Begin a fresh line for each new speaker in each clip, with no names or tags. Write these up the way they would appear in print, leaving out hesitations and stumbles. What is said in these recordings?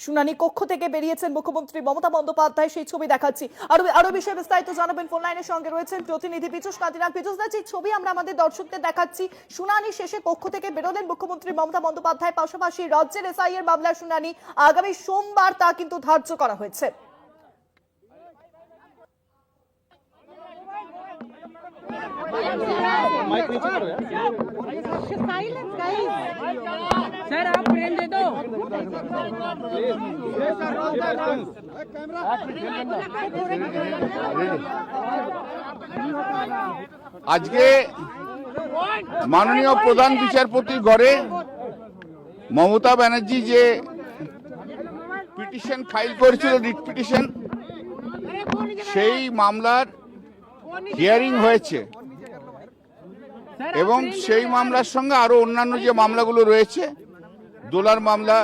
শুনানি কক্ষ থেকে বেরিয়েছেন মুখ্যমন্ত্রী মমতা বন্দ্যোপাধ্যায়, সেই ছবি দেখাচ্ছি। আরো বিষয়ে বিস্তারিত জানাবেন, ফোন লাইনের সঙ্গে রয়েছেন প্রতিনিধি পীযূষ কান্তিনাথ। পীযূষ দা, যে ছবি আমরা আমাদের দর্শকদের দেখাচ্ছি, শুনানি শেষে কক্ষ থেকে বেরোলেন মুখ্যমন্ত্রী মমতা বন্দ্যোপাধ্যায়। পাশাপাশি রাজ্যের এসআইআর মামলার শুনানি আগামী সোমবার তা কিন্তু ধার্য করা হয়েছে।
सर आप फ्रेम दे दो।
আজকে মাননীয় প্রধান বিচারপতির ঘরে মমতা ব্যানার্জি যে পিটিশন ফাইল করেছিল, রিট পিটিশন, সেই মামলার হিয়ারিং হয়েছে এবং সেই মামলার সঙ্গে আরো অন্যান্য যে মামলাগুলো রয়েছে, দোলার মামলা,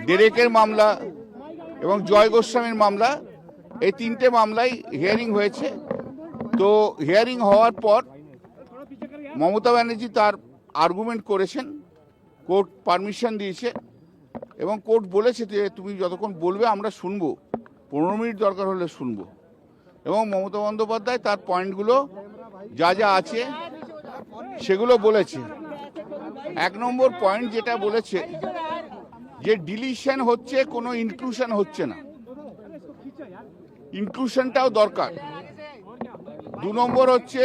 ডেরেকের মামলা এবং জয় গোস্বামীর মামলা, এই তিনটে মামলাই হিয়ারিং হয়েছে। তো হিয়ারিং হওয়ার পর মমতা ব্যানার্জি তার আর্গুমেন্ট করেছেন, কোর্ট পারমিশন দিয়েছে এবং কোর্ট বলেছে যে তুমি যতক্ষণ বলবে আমরা শুনবো, 15 মিনিট দরকার হলে শুনবো। এবং মমতা বন্দ্যোপাধ্যায় তার পয়েন্টগুলো যা যা আছে সেগুলো বলেছে। 1 নম্বর পয়েন্ট যেটা বলেছে যে ডিলিশন হচ্ছে, কোনো ইনক্লুশন হচ্ছে না, ইনক্লুশনটাও দরকার। 2 নম্বর হচ্ছে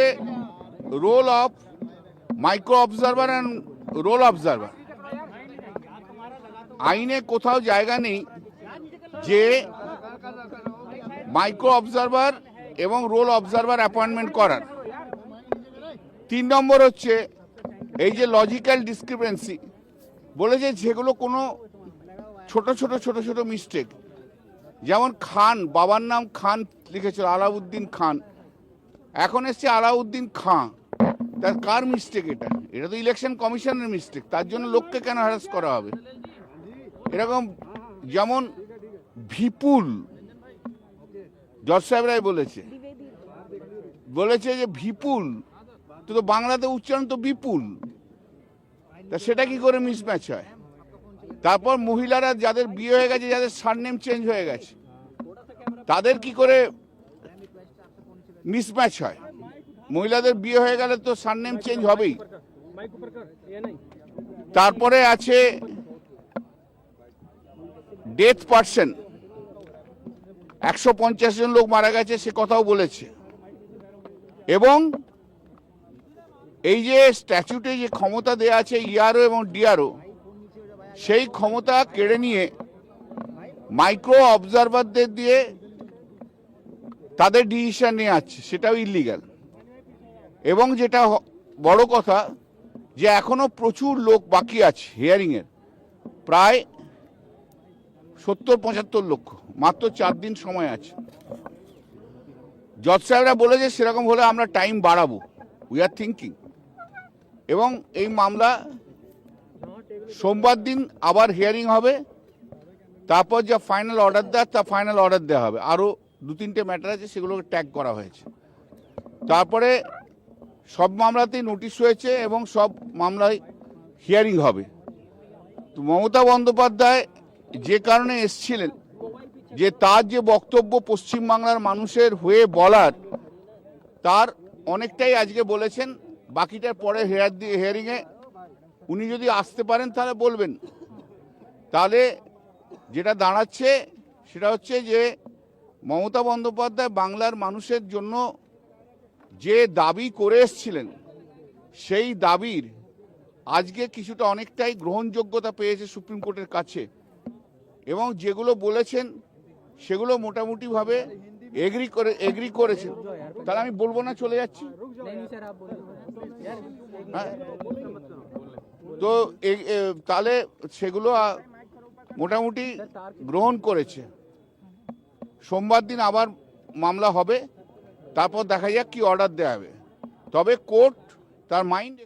role of micro observer and roll observer. আইনে কোথাও জায়গা নেই যে মাইক্রো অবজারভার এবং রোল অবজারভার অ্যাপয়েন্টমেন্ট করার। 3 নম্বর হচ্ছে এই যে লজিক্যাল ডিসক্রিপেন্সি বলেছে, যেগুলো কোনো ছোট ছোট মিস্টেক, যেমন খান, বাবার নাম খান লিখেছিল আলাউদ্দিন খান, এখন এসছে আলাউদ্দিন খাঁ। তার কার মিস্টেক? এটা তো ইলেকশন কমিশনের মিস্টেক। তার জন্য লোককে কেন হ্যারাস করা হবে? এরকম যেমন বিপুল, জজ সাহেবরাই বলেছে যে বিপুল, তো বাংলাতে উচ্চারণ তো বিপুল, তা সেটা কি করে মিসম্যাচ হয়? তারপর মহিলারা যাদের বিয়ে হয়ে গেছে, যাদের সারনেম চেঞ্জ হয়ে গেছে, তাদের কি করে মিসম্যাচ হয়? মহিলাদের বিয়ে হয়ে গেলে তো সারনেম চেঞ্জ হবেই। তারপরে আছে ডেথ পার্সন, 150 জন লোক মারা গেছে, সে কথাও বলেছে। এবং এই যে স্ট্যাচুটে যে ক্ষমতা দেয়া আছে ইআরও এবং ডিআরও, সেই ক্ষমতা কেড়ে নিয়ে মাইক্রো অবজারভারদের দিয়ে তাদের ডিসিশন নিয়ে আসছে, সেটাও ইলিগ্যাল। এবং যেটা বড় কথা, যে এখনো প্রচুর লোক বাকি আছে হিয়ারিংয়ের, প্রায় 70-75 লক্ষ, মাত্র 4 দিন সময় আছে। জজ সাহেবরা বলেছে সেরকম হলে আমরা টাইম বাড়াবো, উই আর থিঙ্কিং। এবং এই মামলা সোমবার দিন আবার হিয়ারিং হবে, তারপর যা ফাইনাল অর্ডার দেওয়ার তা ফাইনাল অর্ডার দেওয়া হবে। আরও 2-3টে ম্যাটার আছে, সেগুলোকে ট্যাগ করা হয়েছে। তারপরে সব মামলাতেই নোটিশ হয়েছে এবং সব মামলায় হিয়ারিং হবে। তো মমতা বন্দ্যোপাধ্যায় যে কারণে এসছিলেন, যে তার যে বক্তব্য পশ্চিমবাংলার মানুষের হয়ে বলার, তার অনেকটাই আজকে বলেছেন। বাকিটার পরে হিয়ারিংয়ে উনি যদি আসতে পারেন তাহলে বলবেন। তাহলে যেটা দাঁড়াচ্ছে সেটা হচ্ছে যে মমতা বন্দ্যোপাধ্যায় বাংলার মানুষের জন্য যে দাবি করে এসছিলেন, সেই দাবির আজকে কিছুটা অনেকটাই গ্রহণযোগ্যতা পেয়েছে সুপ্রিম কোর্টের কাছে। এবং যেগুলো বলেছেন সেগুলো মোটামুটিভাবে এগ্রি করেছেন। তাহলে আমি বলবো না, চলে যাচ্ছি। হ্যাঁ, তো তাহলে সেগুলো মোটামুটি গ্রহণ করেছে। সোমবার দিন আবার মামলা হবে, তারপর দেখা যাক কি অর্ডার দেওয়া হবে। তবে কোর্ট তার মাইন্ড